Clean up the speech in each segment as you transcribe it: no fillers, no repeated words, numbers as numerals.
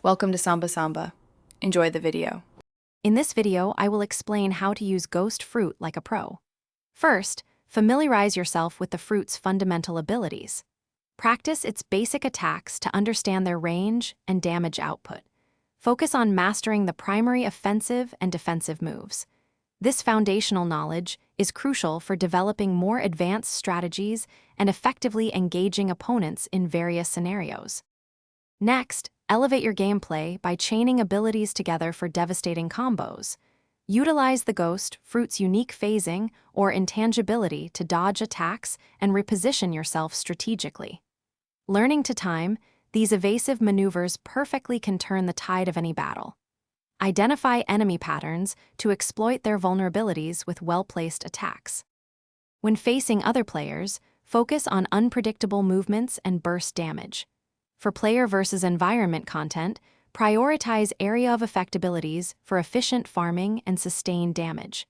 Welcome to Samba Samba. Enjoy the video. In this video, I will explain how to use ghost fruit like a pro. First, familiarize yourself with the fruit's fundamental abilities. Practice its basic attacks to understand their range and damage output. Focus on mastering the primary offensive and defensive moves. This foundational knowledge is crucial for developing more advanced strategies and effectively engaging opponents in various scenarios. Next, elevate your gameplay by chaining abilities together for devastating combos. Utilize the ghost fruit's unique phasing or intangibility to dodge attacks and reposition yourself strategically. Learning to time, these evasive maneuvers perfectly can turn the tide of any battle. Identify enemy patterns to exploit their vulnerabilities with well-placed attacks. When facing other players, focus on unpredictable movements and burst damage. For player versus environment content, prioritize area of effect abilities for efficient farming and sustained damage.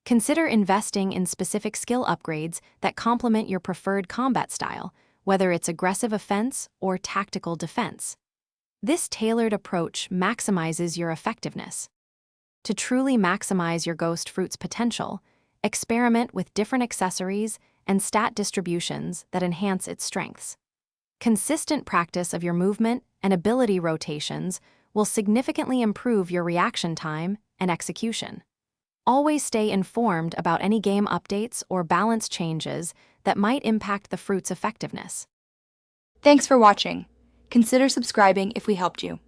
Consider investing in specific skill upgrades that complement your preferred combat style, whether it's aggressive offense or tactical defense. This tailored approach maximizes your effectiveness. To truly maximize your ghost fruit's potential, experiment with different accessories and stat distributions that enhance its strengths. Consistent practice of your movement and ability rotations will significantly improve your reaction time and execution. Always stay informed about any game updates or balance changes that might impact the fruit's effectiveness. Thanks for watching. Consider subscribing if we helped you.